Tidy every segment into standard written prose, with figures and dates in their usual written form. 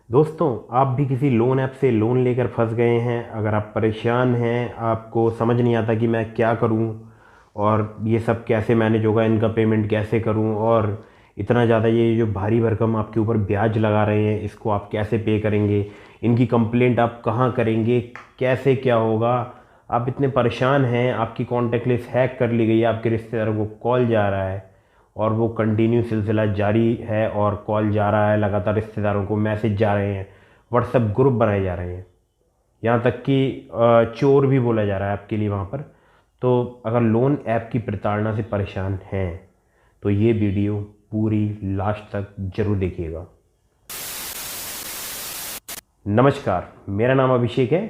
दोस्तों, आप भी किसी लोन ऐप से लोन लेकर फंस गए हैं। अगर आप परेशान हैं, आपको समझ नहीं आता कि मैं क्या करूं और ये सब कैसे मैनेज होगा, इनका पेमेंट कैसे करूं, और इतना ज़्यादा ये जो भारी भरकम आपके ऊपर ब्याज लगा रहे हैं, इसको आप कैसे पे करेंगे, इनकी कंप्लेंट आप कहां करेंगे, कैसे क्या होगा। आप इतने परेशान हैं, आपकी कॉन्टैक्ट लिस्ट हैक कर ली गई है, आपके रिश्तेदारों को कॉल जा रहा है और वो कंटिन्यू सिलसिला जारी है और कॉल जा रहा है, लगातार रिश्तेदारों को मैसेज जा रहे हैं, व्हाट्सएप ग्रुप बनाए जा रहे हैं, यहाँ तक कि चोर भी बोला जा रहा है आपके लिए वहाँ पर। तो अगर लोन ऐप की प्रताड़ना से परेशान हैं तो ये वीडियो पूरी लास्ट तक जरूर देखिएगा। नमस्कार, मेरा नाम अभिषेक है।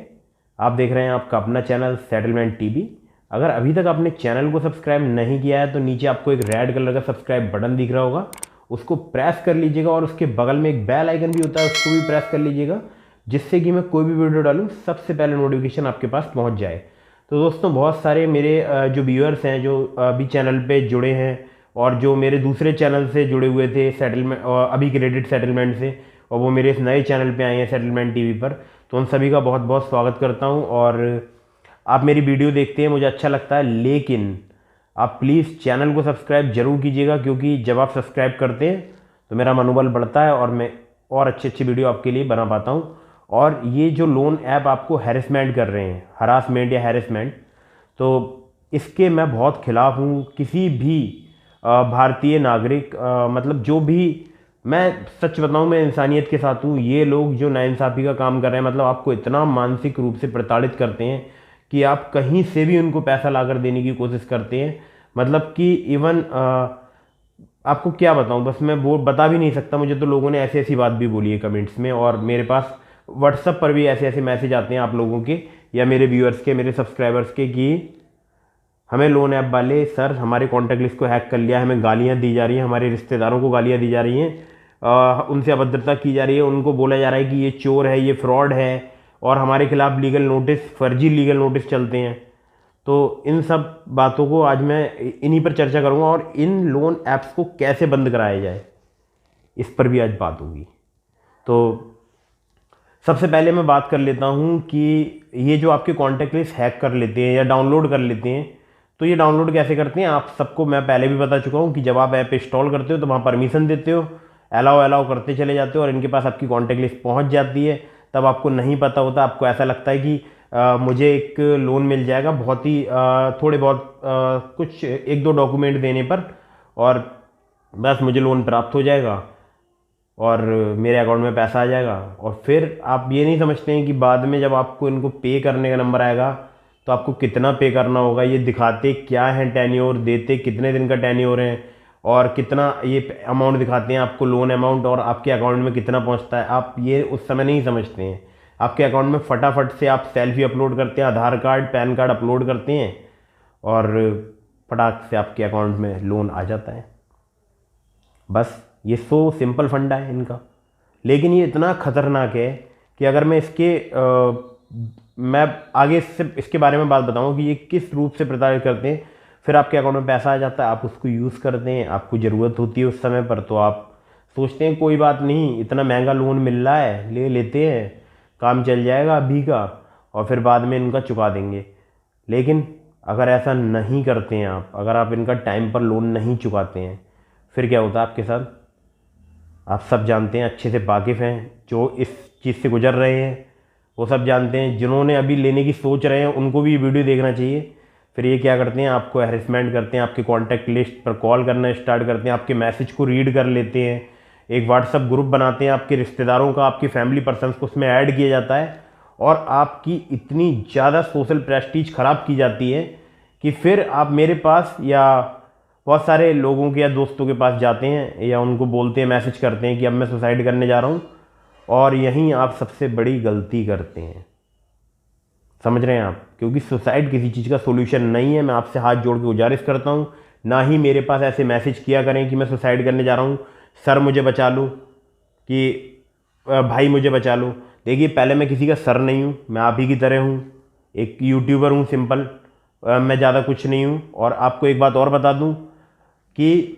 आप देख रहे हैं आपका अपना चैनल सेटलमेंट टीवी। अगर अभी तक आपने चैनल को सब्सक्राइब नहीं किया है तो नीचे आपको एक रेड कलर का सब्सक्राइब बटन दिख रहा होगा, उसको प्रेस कर लीजिएगा और उसके बगल में एक बेल आइकन भी होता है, उसको भी प्रेस कर लीजिएगा, जिससे कि मैं कोई भी वीडियो डालूँ सबसे पहले नोटिफिकेशन आपके पास पहुँच जाए। तो दोस्तों, बहुत सारे मेरे जो व्यूअर्स हैं जो अभी चैनल पे जुड़े हैं और जो मेरे दूसरे चैनल से जुड़े हुए थे सेटलमेंट, अभी क्रेडिट सेटलमेंट से, और वो मेरे इस नए चैनल पे आए हैं सेटलमेंट टीवी पर, तो उन सभी का बहुत बहुत स्वागत करता हूँ। और आप मेरी वीडियो देखते हैं, मुझे अच्छा लगता है, लेकिन आप प्लीज़ चैनल को सब्सक्राइब जरूर कीजिएगा, क्योंकि जब आप सब्सक्राइब करते हैं तो मेरा मनोबल बढ़ता है और मैं और अच्छी अच्छी वीडियो आपके लिए बना पाता हूँ। और ये जो लोन ऐप आपको हैरेसमेंट कर रहे हैं, हरासमेंट या हैरेसमेंट, तो इसके मैं बहुत खिलाफ हूँ। किसी भी भारतीय नागरिक, मतलब जो भी, मैं सच बताऊं, मैं इंसानियत के साथ हूँ। ये लोग जो नाइंसाफ़ी का काम कर रहे हैं, मतलब आपको इतना मानसिक रूप से प्रताड़ित करते हैं कि आप कहीं से भी उनको पैसा लाकर देने की कोशिश करते हैं। मतलब कि इवन आपको क्या बताऊं, बस मैं वो बता भी नहीं सकता। मुझे तो लोगों ने ऐसी ऐसी बात भी बोली है कमेंट्स में, और मेरे पास व्हाट्सएप पर भी ऐसे ऐसे मैसेज आते हैं आप लोगों के या मेरे व्यूअर्स के, मेरे सब्सक्राइबर्स के, कि हमें लोन ऐप वाले सर हमारे कॉन्टैक्ट लिस्ट को हैक कर लिया, हमें गालियाँ दी जा रही हैं, हमारे रिश्तेदारों को गालियाँ दी जा रही हैं, उनसे अभद्रता की जा रही है, उनको बोला जा रहा है कि ये चोर है, ये फ्रॉड है, और हमारे खिलाफ लीगल नोटिस, फर्जी लीगल नोटिस चलते हैं। तो इन सब बातों को आज मैं इन्हीं पर चर्चा करूंगा, और इन लोन ऐप्स को कैसे बंद कराया जाए इस पर भी आज बात होगी। तो सबसे पहले मैं बात कर लेता हूं कि ये जो आपके कॉन्टैक्ट लिस्ट हैक कर लेते हैं या डाउनलोड कर लेते हैं, तो ये डाउनलोड कैसे करते हैं आप सबको मैं पहले भी बता चुका हूं कि जब आप ऐप इंस्टॉल करते हो तो वहाँ परमिशन देते हो, अलाउ अलाउ करते चले जाते हो, और इनके पास आपकी कॉन्टैक्ट लिस्ट पहुँच जाती है। तब आपको नहीं पता होता, आपको ऐसा लगता है कि मुझे एक लोन मिल जाएगा बहुत ही थोड़े बहुत कुछ एक दो डॉक्यूमेंट देने पर, और बस मुझे लोन प्राप्त हो जाएगा और मेरे अकाउंट में पैसा आ जाएगा। और फिर आप ये नहीं समझते हैं कि बाद में जब आपको इनको पे करने का नंबर आएगा तो आपको कितना पे करना होगा। ये दिखाते क्या है टेन्योर, देते कितने दिन का टेन्योर है, और कितना ये अमाउंट दिखाते हैं आपको, लोन अमाउंट, और आपके अकाउंट में कितना पहुंचता है, आप ये उस समय नहीं समझते हैं। आपके अकाउंट में फटाफट से आप सेल्फी अपलोड करते हैं, आधार कार्ड पैन कार्ड अपलोड करते हैं, और फटाक से आपके अकाउंट में लोन आ जाता है। बस ये सो सिंपल फंडा है इनका। लेकिन ये इतना खतरनाक है कि अगर मैं मैं आगे इसके बारे में बात बताऊं कि ये किस रूप से प्रताड़ित करते हैं। फिर आपके अकाउंट में पैसा आ जाता है, आप उसको यूज़ करते हैं, आपको ज़रूरत होती है उस समय पर, तो आप सोचते हैं कोई बात नहीं, इतना महंगा लोन मिल रहा है, ले लेते हैं, काम चल जाएगा अभी का, और फिर बाद में इनका चुका देंगे। लेकिन अगर ऐसा नहीं करते हैं आप, अगर आप इनका टाइम पर लोन नहीं चुकाते हैं, फिर क्या होता है आपके साथ, आप सब जानते हैं, अच्छे से वाकिफ़ हैं, जो इस चीज़ से गुजर रहे हैं वो सब जानते हैं। जिन्होंने अभी लेने की सोच रहे हैं उनको भी वीडियो देखना चाहिए। फिर ये क्या करते हैं, आपको हैरेसमेंट करते हैं, आपके कॉन्टैक्ट लिस्ट पर कॉल करना स्टार्ट करते हैं, आपके मैसेज को रीड कर लेते हैं, एक व्हाट्सअप ग्रुप बनाते हैं आपके रिश्तेदारों का, आपकी फैमिली पर्सन्स को उसमें ऐड किया जाता है, और आपकी इतनी ज़्यादा सोशल प्रेस्टीज ख़राब की जाती है कि फिर आप मेरे पास या बहुत सारे लोगों के या दोस्तों के पास जाते हैं या उनको बोलते हैं, मैसेज करते हैं कि अब मैं सुसाइड करने जा रहा हूँ, और यहीं आप सबसे बड़ी गलती करते हैं। समझ रहे हैं आप, क्योंकि सुसाइड किसी चीज़ का सोल्यूशन नहीं है। मैं आपसे हाथ जोड़ के गुजारिश करता हूँ, ना ही मेरे पास ऐसे मैसेज किया करें कि मैं सुसाइड करने जा रहा हूँ, सर मुझे बचा लो, कि भाई मुझे बचा लो। देखिए, पहले मैं किसी का सर नहीं हूँ, मैं आप ही की तरह हूँ, एक यूट्यूबर हूँ सिंपल, मैं ज़्यादा कुछ नहीं हूँ। और आपको एक बात और बता दूँ कि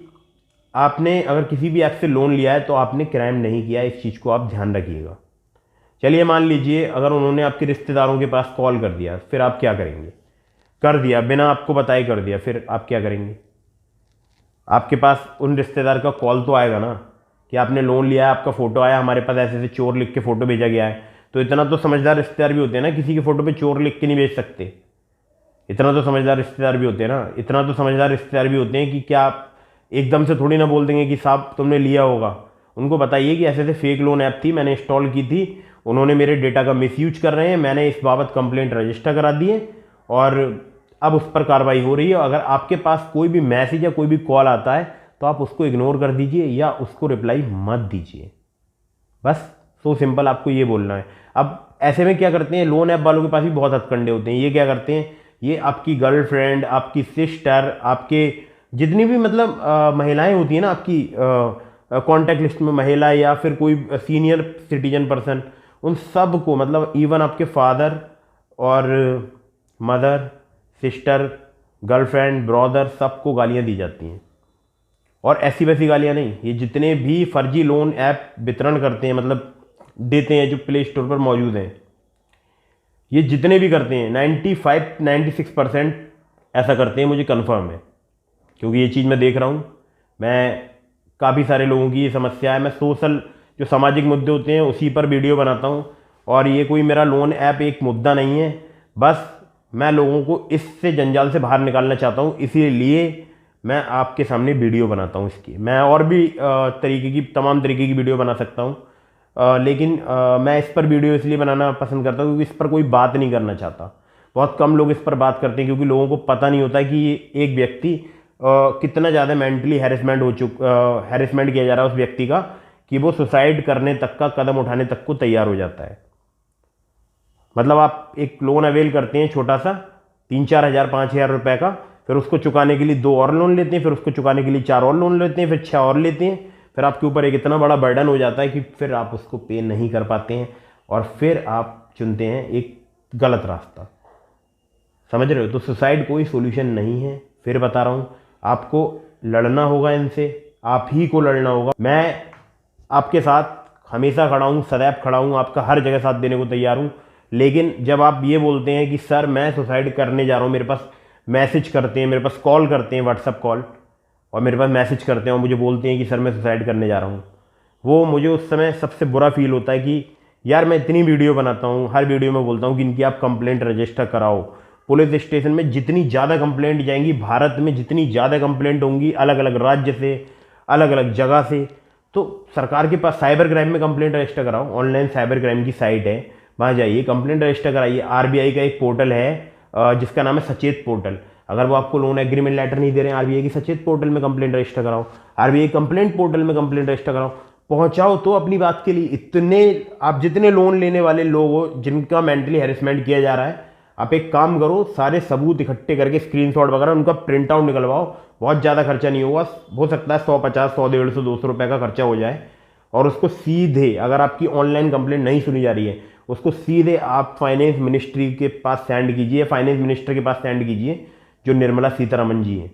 आपने अगर किसी भी ऐप से लोन लिया है तो आपने क्राइम नहीं किया है, इस चीज़ को आप ध्यान रखिएगा। चलिए मान लीजिए अगर उन्होंने आपके रिश्तेदारों के पास कॉल कर दिया, फिर आप क्या करेंगे? कर दिया, बिना आपको बताए कर दिया, फिर आप क्या करेंगे? आपके पास उन रिश्तेदार का कॉल तो आएगा ना कि आपने लोन लिया है, आपका फोटो आया हमारे पास, ऐसे ऐसे चोर लिख के फोटो भेजा गया है। तो इतना तो समझदार रिश्तेदार भी होते हैं ना, किसी के फोटो पे चोर लिख के नहीं भेज सकते। इतना तो समझदार रिश्तेदार भी होते हैं ना, इतना तो समझदार रिश्तेदार भी होते हैं कि क्या आप एकदम से थोड़ी ना बोल देंगे कि साहब तुमने लिया होगा। उनको बताइए कि ऐसे ऐसे फेक लोन ऐप थी, मैंने इंस्टॉल की थी, उन्होंने मेरे डेटा का मिसयूज कर रहे हैं, मैंने इस बाबत कंप्लेंट रजिस्टर करा दी है और अब उस पर कार्रवाई हो रही है। अगर आपके पास कोई भी मैसेज या कोई भी कॉल आता है तो आप उसको इग्नोर कर दीजिए या उसको रिप्लाई मत दीजिए। बस सो सिंपल आपको ये बोलना है। अब ऐसे में क्या करते हैं, लोन ऐप वालों के पास भी बहुत हथकंडे होते हैं। ये क्या करते हैं, ये आपकी गर्लफ्रेंड, आपकी सिस्टर, आपके जितनी भी मतलब महिलाएं होती हैं ना आपकी कॉन्टैक्ट लिस्ट में महिला या फिर कोई सीनियर सिटीजन पर्सन, उन सब को मतलब इवन आपके फादर और मदर, सिस्टर, गर्लफ्रेंड, ब्रदर, सबको गालियां दी जाती हैं। और ऐसी वैसी गालियां नहीं, ये जितने भी फर्जी लोन ऐप वितरण करते हैं, मतलब देते हैं, जो प्ले स्टोर पर मौजूद हैं, ये जितने भी करते हैं 95-96% ऐसा करते हैं, मुझे कंफर्म है। क्योंकि ये चीज़ मैं देख रहा हूँ, मैं काफ़ी सारे लोगों की ये समस्या है। मैं सोशल जो सामाजिक मुद्दे होते हैं उसी पर वीडियो बनाता हूँ और ये कोई मेरा लोन ऐप एक मुद्दा नहीं है। बस मैं लोगों को इससे जंजाल से बाहर निकालना चाहता हूँ, इसीलिए मैं आपके सामने वीडियो बनाता हूँ इसकी। मैं और भी तमाम तरीके की वीडियो बना सकता हूँ, लेकिन मैं इस पर वीडियो इसलिए बनाना पसंद करता हूँ क्योंकि इस पर कोई बात नहीं करना चाहता। बहुत कम लोग इस पर बात करते हैं क्योंकि लोगों को पता नहीं होता कि ये एक व्यक्ति कितना ज़्यादा मेंटली हैरेसमेंट किया जा रहा है उस व्यक्ति का, कि वो सुसाइड करने तक का कदम उठाने तक को तैयार हो जाता है। मतलब आप एक लोन अवेल करते हैं छोटा सा 3-4 हज़ार 5 हज़ार रुपये का, फिर उसको चुकाने के लिए 2 और लोन लेते हैं, फिर उसको चुकाने के लिए 4 और लोन लेते हैं, फिर 6 और लेते हैं। फिर आपके ऊपर एक इतना बड़ा बर्डन हो जाता है कि फिर आप उसको पे नहीं कर पाते हैं और फिर आप चुनते हैं एक गलत रास्ता। समझ रहे हो? तो सुसाइड कोई सोल्यूशन नहीं है। फिर बता रहा हूँ, आपको लड़ना होगा इनसे, आप ही को लड़ना होगा। मैं आपके साथ हमेशा खड़ा हूँ, सदैव खड़ा हूँ, आपका हर जगह साथ देने को तैयार हूँ। लेकिन जब आप ये बोलते हैं कि सर मैं सुसाइड करने जा रहा हूँ, मेरे पास मैसेज करते हैं, मेरे पास कॉल करते हैं, व्हाट्सअप कॉल, और मेरे पास मैसेज करते हैं और मुझे बोलते हैं कि सर मैं सुसाइड करने जा रहा हूँ, वो मुझे उस समय सबसे बुरा फील होता है कि यार मैं इतनी वीडियो बनाता हूँ, हर वीडियो में बोलता हूँ कि इनकी आप कंप्लेंट रजिस्टर कराओ। पुलिस स्टेशन में जितनी ज़्यादा कंप्लेंट जाएंगी, भारत में जितनी ज़्यादा कंप्लेंट होंगी अलग अलग राज्य से, अलग अलग जगह से, तो सरकार के पास साइबर क्राइम में कंप्लेंट रजिस्टर कराओ। ऑनलाइन साइबर क्राइम की साइट है, वहाँ जाइए, कंप्लेंट रजिस्टर कराइए। आरबीआई का एक पोर्टल है जिसका नाम है सचेत पोर्टल। अगर वो आपको लोन एग्रीमेंट लेटर नहीं दे रहे हैं, आरबीआई की सचेत पोर्टल में कंप्लेंट रजिस्टर कराओ, आरबीआई कंप्लेंट पोर्टल में कंप्लेंट रजिस्टर कराओ, पहुंचाओ तो अपनी बात के लिए। इतने आप जितने लोन लेने वाले लोग हो जिनका मेंटली हैरेसमेंट किया जा रहा है, आप एक काम करो, सारे सबूत इकट्ठे करके स्क्रीनशॉट वगैरह उनका प्रिंट आउट निकलवाओ। बहुत ज़्यादा खर्चा नहीं होगा, हो सकता है 150, 100, 150, 200 रुपये का खर्चा हो जाए। और उसको सीधे, अगर आपकी ऑनलाइन कंप्लेंट नहीं सुनी जा रही है, उसको सीधे आप फाइनेंस मिनिस्ट्री के पास सेंड कीजिए, फाइनेंस मिनिस्टर के पास सेंड कीजिए, जो निर्मला सीतारमण जी हैं,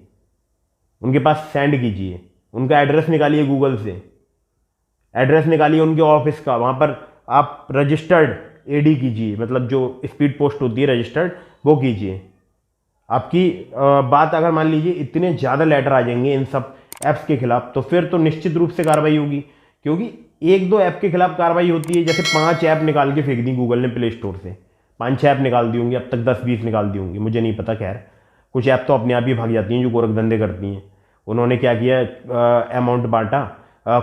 उनके पास सेंड कीजिए। उनका एड्रेस निकालिए, गूगल से एड्रेस निकालिए उनके ऑफिस का, वहाँ पर आप रजिस्टर्ड एडी कीजिए, मतलब जो स्पीड पोस्ट होती है रजिस्टर्ड, वो कीजिए। आपकी बात अगर मान लीजिए इतने ज़्यादा लेटर आ जाएंगे इन सब ऐप्स के खिलाफ, तो फिर तो निश्चित रूप से कार्रवाई होगी। क्योंकि 1-2 ऐप के खिलाफ कार्रवाई होती है, जैसे 5 ऐप निकाल के फेंक दी गूगल ने प्ले स्टोर से, 5-6 ऐप निकाल दी होंगी, अब तक 10-20 निकाल दी होंगी, मुझे नहीं पता। खैर कुछ ऐप तो अपने आप ही भाग जाती हैं जो गोरख धंधे करती हैं। उन्होंने क्या किया, अमाउंट बांटा,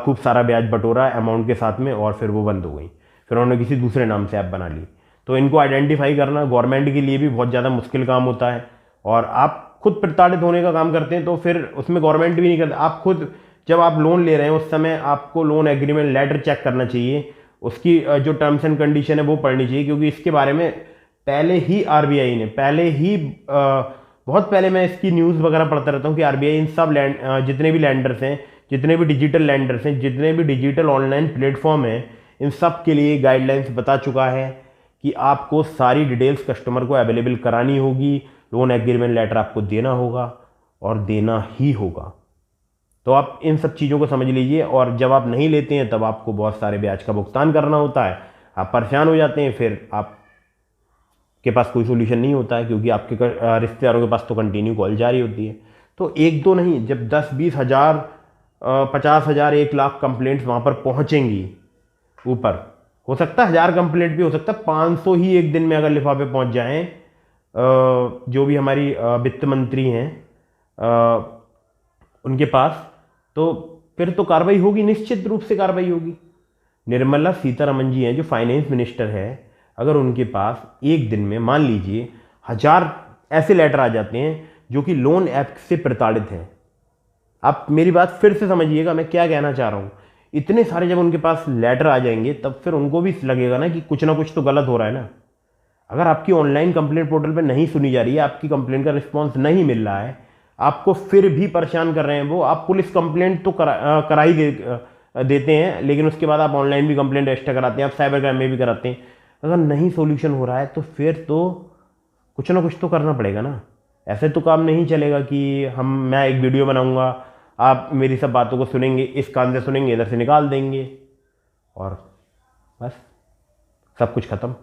खूब सारा ब्याज बटोरा अमाउंट के साथ में, और फिर वो बंद हो गई। फिर उन्होंने किसी दूसरे नाम से ऐप बना ली। तो इनको आइडेंटिफाई करना गवर्नमेंट के लिए भी बहुत ज़्यादा मुश्किल काम होता है, और आप खुद प्रताड़ित होने का काम करते हैं तो फिर उसमें गवर्नमेंट भी नहीं करता। आप खुद जब आप लोन ले रहे हैं उस समय आपको लोन एग्रीमेंट लेटर चेक करना चाहिए, उसकी जो टर्म्स एंड कंडीशन है वो पढ़नी चाहिए। क्योंकि इसके बारे में पहले ही आरबीआई ने, बहुत पहले मैं इसकी न्यूज़ वगैरह पढ़ता रहता हूँ कि आरबीआई इन सब जितने भी लैंडर्स हैं, जितने भी डिजिटल लैंडर्स हैं, जितने भी डिजिटल ऑनलाइन प्लेटफॉर्म हैं, इन सब के लिए गाइडलाइंस बता चुका है कि आपको सारी डिटेल्स कस्टमर को अवेलेबल करानी होगी, लोन एग्रीमेंट लेटर आपको देना होगा और देना ही होगा। तो आप इन सब चीज़ों को समझ लीजिए, और जब आप नहीं लेते हैं तब आपको बहुत सारे ब्याज का भुगतान करना होता है। आप परेशान हो जाते हैं, फिर आपके पास कोई सोल्यूशन नहीं होता है, क्योंकि आपके रिश्तेदारों के पास तो कंटिन्यू कॉल जारी होती है। तो एक दो नहीं, जब 10-20 हज़ार 50 हज़ार 1 लाख कंप्लेंट्स वहाँ पर पहुँचेंगी ऊपर, हो सकता है 1000 कंप्लेंट भी हो सकता है 500 ही एक दिन में अगर लिफाफे पहुँच जाएँ, जो भी हमारी वित्त मंत्री हैं उनके पास, तो फिर तो कार्रवाई होगी, निश्चित रूप से कार्रवाई होगी। निर्मला सीतारमण जी हैं जो फाइनेंस मिनिस्टर है, अगर उनके पास एक दिन में मान लीजिए 1000 ऐसे लेटर आ जाते हैं जो कि लोन ऐप से प्रताड़ित हैं, आप मेरी बात फिर से समझिएगा मैं क्या कहना चाह रहा हूँ। इतने सारे जब उनके पास लेटर आ जाएंगे तब फिर उनको भी लगेगा ना कि कुछ ना कुछ तो गलत हो रहा है ना। अगर आपकी ऑनलाइन कंप्लेंट पोर्टल पर नहीं सुनी जा रही है, आपकी कंप्लेंट का रिस्पॉन्स नहीं मिल रहा है, आपको फिर भी परेशान कर रहे हैं वो, आप पुलिस कंप्लेंट तो करा ही देते हैं, लेकिन उसके बाद आप ऑनलाइन भी कंप्लेंट रजिस्टर कराते हैं, आप साइबर क्राइम में भी कराते हैं। अगर नहीं सोल्यूशन हो रहा है तो फिर तो कुछ ना कुछ तो करना पड़ेगा ना। ऐसे तो काम नहीं चलेगा कि मैं एक वीडियो बनाऊंगा, आप मेरी सब बातों को सुनेंगे, इस कान से सुनेंगे, इधर से निकाल देंगे और बस सब कुछ ख़त्म।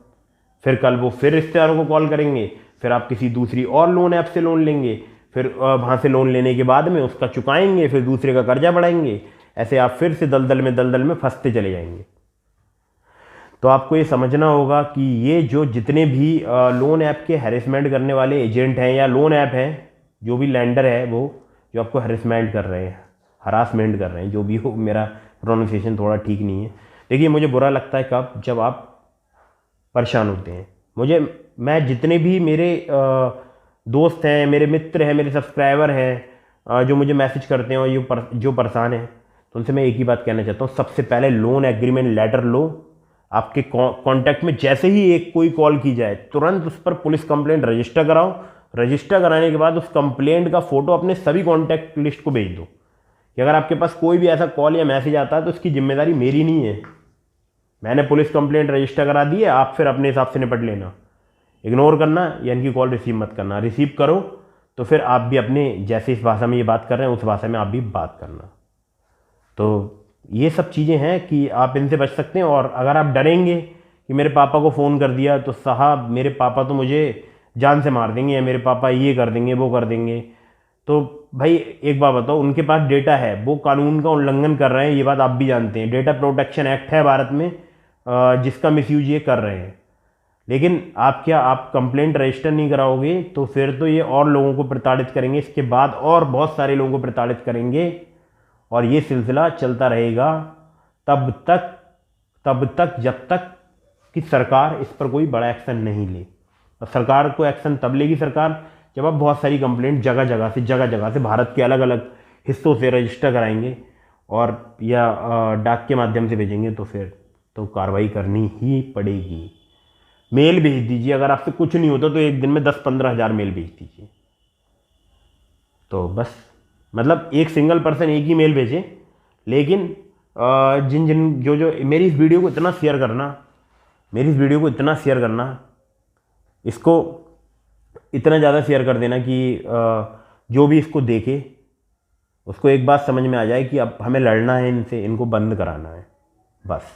फिर कल वो फिर रिश्तेदारों को कॉल करेंगे, फिर आप किसी दूसरी और लोन ऐप से लोन लेंगे, फिर वहाँ से लोन लेने के बाद में उसका चुकाएंगे, फिर दूसरे का कर्जा बढ़ाएंगे, ऐसे आप फिर से दलदल में फंसते चले जाएंगे। तो आपको ये समझना होगा कि ये जो जितने भी लोन ऐप के हैरेसमेंट करने वाले एजेंट हैं या लोन ऐप हैं, जो भी लैंडर है वो जो आपको हैरेसमेंट कर रहे हैं, हरासमेंट कर रहे हैं, जो भी हो, मेरा प्रोनाउंसिएशन थोड़ा ठीक नहीं है। देखिए मुझे बुरा लगता है कब, जब आप परेशान होते हैं। मैं जितने भी मेरे दोस्त हैं, मेरे मित्र हैं, मेरे सब्सक्राइबर हैं जो मुझे मैसेज करते हैं और जो परेशान हैं, तो उनसे मैं एक ही बात कहना चाहता हूँ, सबसे पहले लोन एग्रीमेंट लेटर लो। आपके कांटेक्ट में जैसे ही एक कोई कॉल की जाए तुरंत उस पर पुलिस कंप्लेंट रजिस्टर कराओ। रजिस्टर कराने के बाद उस कंप्लेंट का फोटो अपने सभी कॉन्टैक्ट लिस्ट को भेज दो कि अगर आपके पास कोई भी ऐसा कॉल या मैसेज आता है तो उसकी जिम्मेदारी मेरी नहीं है, मैंने पुलिस कंप्लेंट रजिस्टर करा दी है, आप फिर अपने हिसाब से निपट लेना। इग्नोर करना या इनकी कॉल रिसीव मत करना, रिसीव करो तो फिर आप भी अपने जैसे इस भाषा में ये बात कर रहे हैं उस भाषा में आप भी बात करना। तो ये सब चीज़ें हैं कि आप इनसे बच सकते हैं। और अगर आप डरेंगे कि मेरे पापा को फ़ोन कर दिया तो साहब मेरे पापा तो मुझे जान से मार देंगे या मेरे पापा ये कर देंगे वो कर देंगे, तो भाई एक बात बताओ, उनके पास डेटा है, वो कानून का उल्लंघन कर रहे हैं, ये बात आप भी जानते हैं। डेटा प्रोटेक्शन एक्ट है भारत में जिसका मिसयूज ये कर रहे हैं, लेकिन आप कंप्लेंट रजिस्टर नहीं कराओगे तो फिर तो ये और लोगों को प्रताड़ित करेंगे, इसके बाद और बहुत सारे लोगों को प्रताड़ित करेंगे और ये सिलसिला चलता रहेगा तब तक जब तक कि सरकार इस पर कोई बड़ा एक्शन नहीं ले। और सरकार को एक्शन तब लेगी सरकार जब आप बहुत सारी कंप्लेंट जगह जगह से भारत के अलग अलग हिस्सों से रजिस्टर कराएंगे और या डाक के माध्यम से भेजेंगे, तो फिर तो कार्रवाई करनी ही पड़ेगी। मेल भेज दीजिए, अगर आपसे कुछ नहीं होता तो एक दिन में 10-15 हज़ार मेल भेज दीजिए। तो बस मतलब एक सिंगल पर्सन एक ही मेल भेजे, लेकिन जो मेरी इस वीडियो को इतना शेयर करना, इसको इतना ज़्यादा शेयर कर देना कि जो भी इसको देखे उसको एक बात समझ में आ जाए कि अब हमें लड़ना है इनसे, इनको बंद कराना है बस।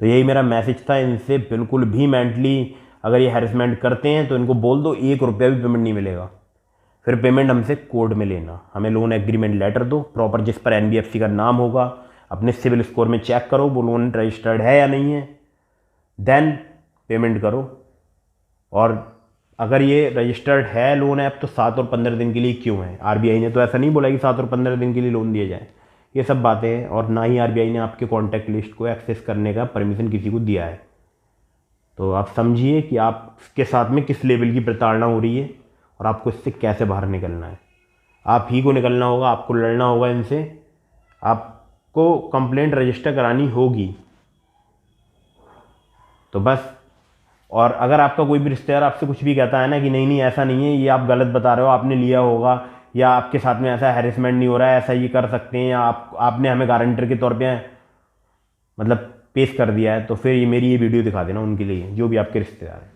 तो यही मेरा मैसेज था। इनसे बिल्कुल भी मेंटली अगर ये हैरेसमेंट करते हैं तो इनको बोल दो 1 रुपया भी पेमेंट नहीं मिलेगा, फिर पेमेंट हमसे कोर्ट में लेना। हमें लोन एग्रीमेंट लेटर दो प्रॉपर, जिस पर NBFC का नाम होगा, अपने सिविल स्कोर में चेक करो वो लोन रजिस्टर्ड है या नहीं है, देन पेमेंट करो। और अगर ये रजिस्टर्ड है लोन ऐप तो 7 और 15 दिन के लिए क्यों है? RBI ने तो ऐसा नहीं बोला कि 7 और 15 दिन के लिए लोन दिया जाए, ये सब बातें हैं। और ना ही RBI ने आपके कॉन्टैक्ट लिस्ट को एक्सेस करने का परमिशन किसी को दिया है। तो आप समझिए कि आपके साथ में किस लेवल की प्रताड़ना हो रही है और आपको इससे कैसे बाहर निकलना है। आप ही को निकलना होगा, आपको लड़ना होगा इनसे, आपको कंप्लेंट रजिस्टर करानी होगी। तो बस, और अगर आपका कोई भी रिश्तेदार आपसे कुछ भी कहता है ना कि नहीं ऐसा नहीं है, ये आप गलत बता रहे हो, आपने लिया होगा, या आपके साथ में ऐसा हैरेसमेंट नहीं हो रहा है, ऐसा ये कर सकते हैं, या आपने हमें गारंटर के तौर पे मतलब पेश कर दिया है, तो फिर ये वीडियो दिखा देना उनके लिए, जो भी आपके रिश्तेदार हैं।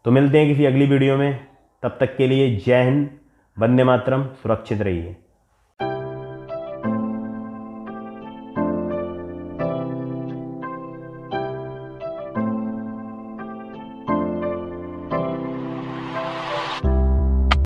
तो मिलते हैं किसी अगली वीडियो में, तब तक के लिए जय हिंद, वंदे मातरम, सुरक्षित रहिए।